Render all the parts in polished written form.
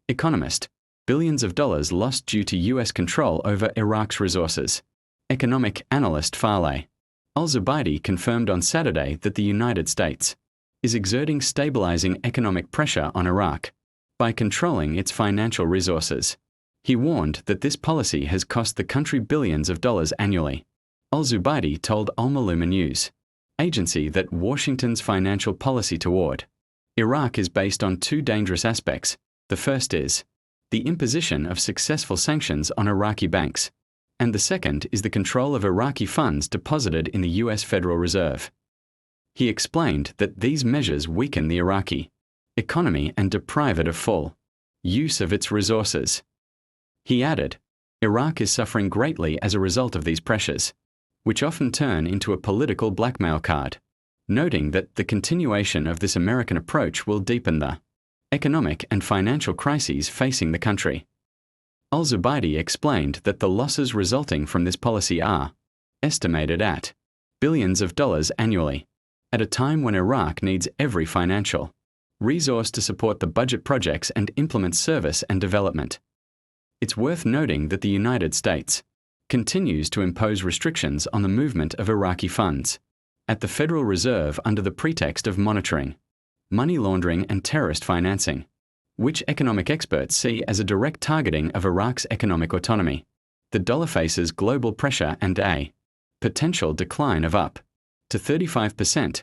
Economist: billions of dollars lost due to US control over Iraq's resources. Economic analyst Farley Al-Zubaydi confirmed on Saturday that the United States is exerting stabilizing economic pressure on Iraq by controlling its financial resources. He warned that this policy has cost the country billions of dollars annually. Al-Zubaydi told Al-Maluma News agency that Washington's financial policy toward Iraq is based on two dangerous aspects. The first is the imposition of successful sanctions on Iraqi banks, and the second is the control of Iraqi funds deposited in the US Federal Reserve. He explained that these measures weaken the Iraqi economy and deprive it of full use of its resources. He added, Iraq is suffering greatly as a result of these pressures, which often turn into a political blackmail card, noting that the continuation of this American approach will deepen the economic and financial crises facing the country. Al-Zubaydi explained that the losses resulting from this policy are estimated at billions of dollars annually, at a time when Iraq needs every financial resource to support the budget projects and implement service and development. It's worth noting that the United States continues to impose restrictions on the movement of Iraqi funds at the Federal Reserve under the pretext of monitoring money laundering and terrorist financing, which economic experts see as a direct targeting of Iraq's economic autonomy. The dollar faces global pressure and a potential decline of up to 35%.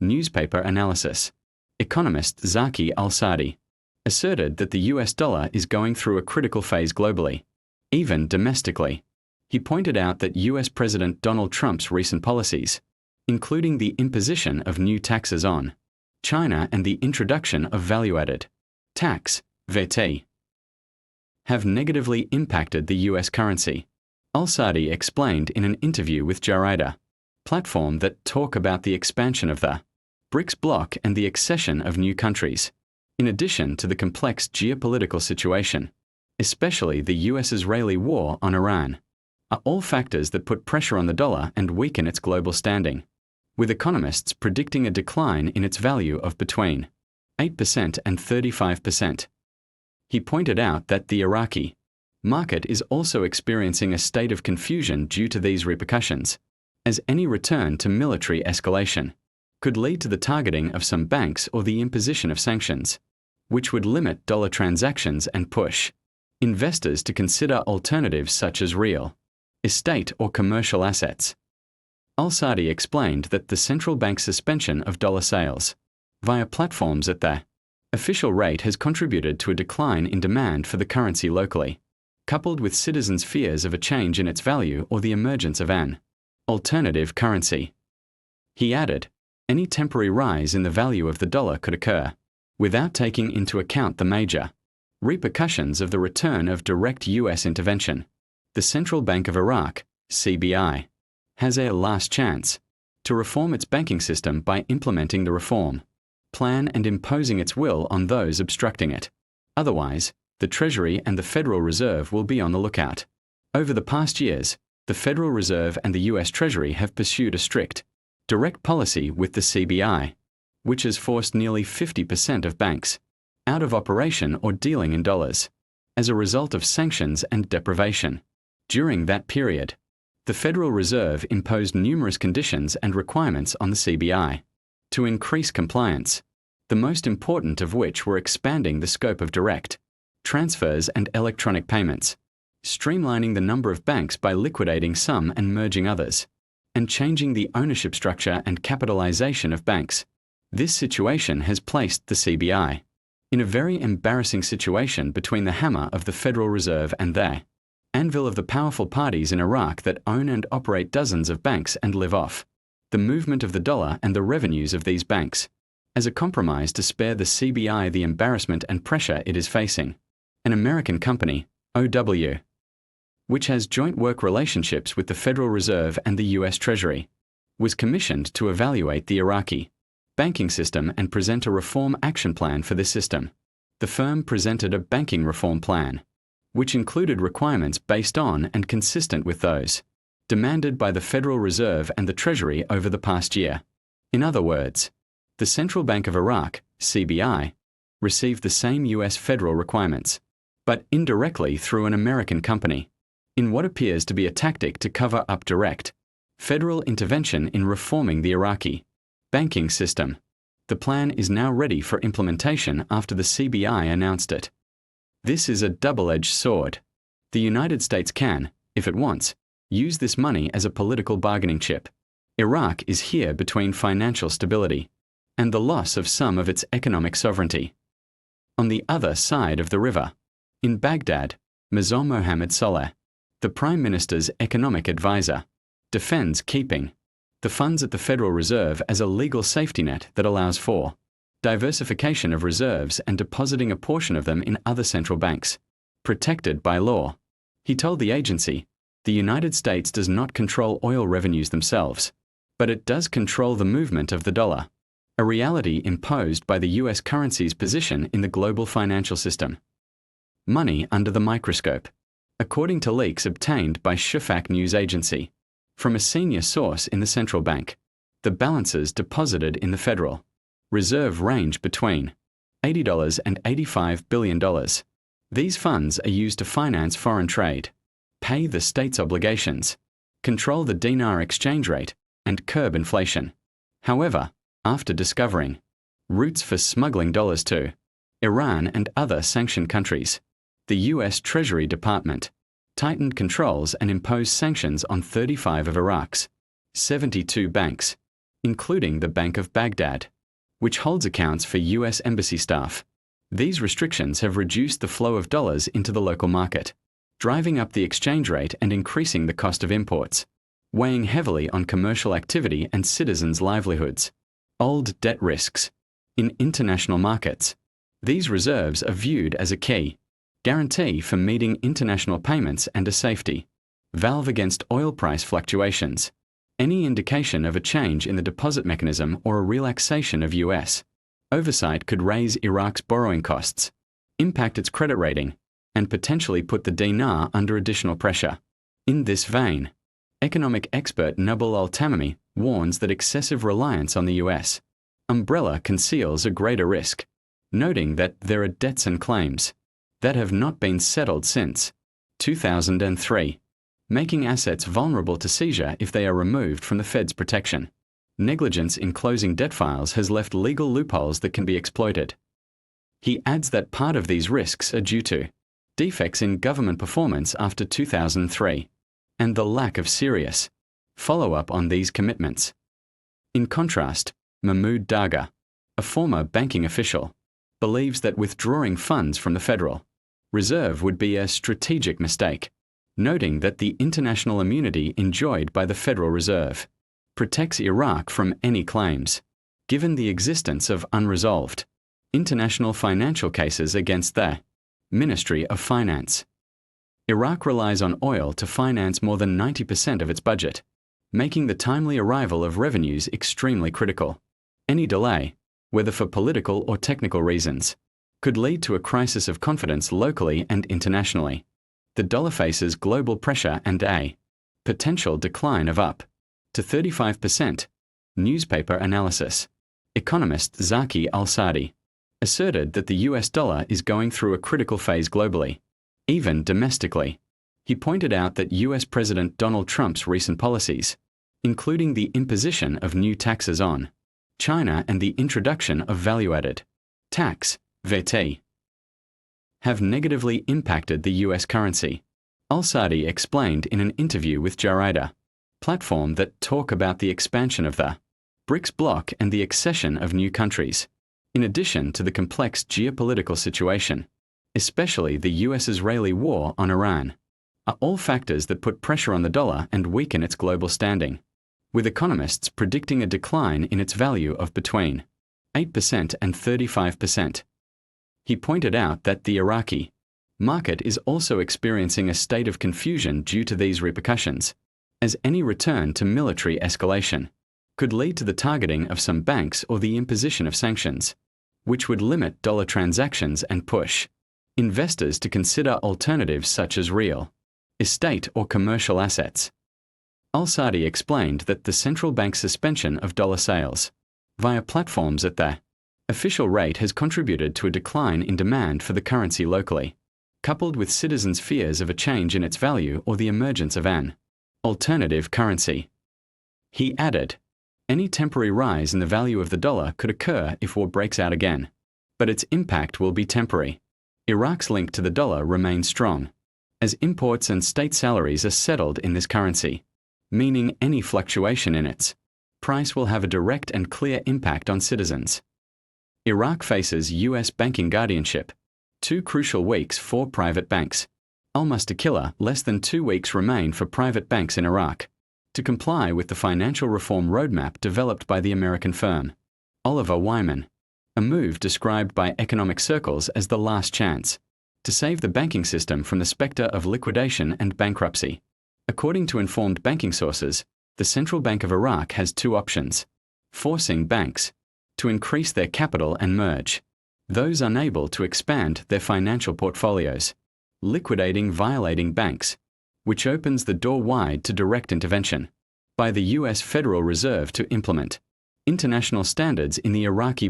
Newspaper analysis. Economist Zaki Al-Sadi asserted that the US dollar is going through a critical phase globally, even domestically. He pointed out that US President Donald Trump's recent policies, including the imposition of new taxes on China and the introduction of value-added tax, VAT, have negatively impacted the US currency. Al-Sadi explained in an interview with Jarida platform that talk about the expansion of the BRICS bloc and the accession of new countries, in addition to the complex geopolitical situation, especially the US-Israeli war on Iran, are all factors that put pressure on the dollar and weaken its global standing, with economists predicting a decline in its value of between 8% and 35%. He pointed out that the Iraqi market is also experiencing a state of confusion due to these repercussions, as any return to military escalation could lead to the targeting of some banks or the imposition of sanctions, which would limit dollar transactions and push investors to consider alternatives such as real estate or commercial assets. Al-Sadi explained that the central bank's suspension of dollar sales via platforms at the official rate has contributed to a decline in demand for the currency locally, coupled with citizens' fears of a change in its value or the emergence of an alternative currency. He added, any temporary rise in the value of the dollar could occur without taking into account the major repercussions of the return of direct US intervention. The Central Bank of Iraq, CBI, has a last chance to reform its banking system by implementing the reform plan and imposing its will on those obstructing it. Otherwise, the Treasury and the Federal Reserve will be on the lookout. Over the past years, the Federal Reserve and the US Treasury have pursued a strict, direct policy with the CBI, which has forced nearly 50% of banks out of operation or dealing in dollars as a result of sanctions and deprivation. During that period, the Federal Reserve imposed numerous conditions and requirements on the CBI to increase compliance, the most important of which were expanding the scope of direct transfers and electronic payments, streamlining the number of banks by liquidating some and merging others, and changing the ownership structure and capitalization of banks. This situation has placed the CBI in a very embarrassing situation between the hammer of the Federal Reserve and the anvil of the powerful parties in Iraq that own and operate dozens of banks and live off the movement of the dollar and the revenues of these banks, as a compromise to spare the CBI the embarrassment and pressure it is facing. An American company, OW, which has joint work relationships with the Federal Reserve and the US Treasury, was commissioned to evaluate the Iraqi banking system and present a reform action plan for this system. The firm presented a banking reform plan, which included requirements based on and consistent with those demanded by the Federal Reserve and the Treasury over the past year. In other words, the Central Bank of Iraq, CBI, received the same US federal requirements, but indirectly through an American company, in what appears to be a tactic to cover up direct federal intervention in reforming the Iraqi banking system. The plan is now ready for implementation after the CBI announced it. This is a double-edged sword. The United States can, if it wants, use this money as a political bargaining chip. Iraq is here between financial stability and the loss of some of its economic sovereignty. On the other side of the river, in Baghdad, Mirza Mohammed Saleh, the Prime Minister's economic advisor, defends keeping the funds at the Federal Reserve as a legal safety net that allows for diversification of reserves and depositing a portion of them in other central banks, protected by law. He told the agency, the United States does not control oil revenues themselves, but it does control the movement of the dollar, a reality imposed by the US currency's position in the global financial system. Money under the microscope, according to leaks obtained by Shafak news agency. From a senior source in the central bank, the balances deposited in the Federal Reserve range between $80 and $85 billion. These funds are used to finance foreign trade, pay the state's obligations, control the dinar exchange rate, and curb inflation. However, after discovering routes for smuggling dollars to Iran and other sanctioned countries, the U.S. Treasury Department tightened controls and imposed sanctions on 35 of Iraq's 72 banks, including the Bank of Baghdad, which holds accounts for U.S. embassy staff. These restrictions have reduced the flow of dollars into the local market, driving up the exchange rate and increasing the cost of imports, weighing heavily on commercial activity and citizens' livelihoods. Old debt risks. In international markets, these reserves are viewed as a key guarantee for meeting international payments and a safety valve against oil price fluctuations. Any indication of a change in the deposit mechanism or a relaxation of U.S. oversight could raise Iraq's borrowing costs, impact its credit rating, and potentially put the dinar under additional pressure. In this vein, economic expert Nabil al-Tamimi warns that excessive reliance on the U.S. umbrella conceals a greater risk, noting that there are debts and claims that have not been settled since 2003, making assets vulnerable to seizure if they are removed from the Fed's protection. Negligence in closing debt files has left legal loopholes that can be exploited. He adds that part of these risks are due to defects in government performance after 2003 and the lack of serious follow-up on these commitments. In contrast, Mahmoud Daga, a former banking official, believes that withdrawing funds from the Federal Reserve would be a strategic mistake, noting that the international immunity enjoyed by the Federal Reserve protects Iraq from any claims, given the existence of unresolved international financial cases against the Ministry of Finance. Iraq relies on oil to finance more than 90% of its budget, making the timely arrival of revenues extremely critical. Any delay, whether for political or technical reasons, could lead to a crisis of confidence locally and internationally. The dollar faces global pressure and a potential decline of up to 35%. Newspaper analysis. Economist Zaki al-Sadi asserted that the US dollar is going through a critical phase globally, even domestically. He pointed out that US President Donald Trump's recent policies, including the imposition of new taxes on China and the introduction of value-added tax, VAT, have negatively impacted the US currency. Al-Sadi explained in an interview with Jarida platform that talk about the expansion of the BRICS bloc and the accession of new countries, in addition to the complex geopolitical situation, especially the US-Israeli war on Iran, are all factors that put pressure on the dollar and weaken its global standing, with economists predicting a decline in its value of between 8% and 35%. He pointed out that the Iraqi market is also experiencing a state of confusion due to these repercussions, as any return to military escalation could lead to the targeting of some banks or the imposition of sanctions, which would limit dollar transactions and push investors to consider alternatives such as real estate or commercial assets. Al-Sadi explained that the central bank's suspension of dollar sales via platforms at the Official rate has contributed to a decline in demand for the currency locally, coupled with citizens' fears of a change in its value or the emergence of an alternative currency. He added, any temporary rise in the value of the dollar could occur if war breaks out again, but its impact will be temporary. Iraq's link to the dollar remains strong, as imports and state salaries are settled in this currency, meaning any fluctuation in its price will have a direct and clear impact on citizens. Iraq faces U.S. banking guardianship. 2 crucial weeks for private banks. Almost a killer, less than 2 weeks remain for private banks in Iraq to comply with the financial reform roadmap developed by the American firm Oliver Wyman, a move described by economic circles as the last chance to save the banking system from the specter of liquidation and bankruptcy. According to informed banking sources, the Central Bank of Iraq has 2 options: forcing banks to increase their capital and merge those unable to expand their financial portfolios, liquidating violating banks, which opens the door wide to direct intervention by the U.S. Federal Reserve to implement international standards in the Iraqi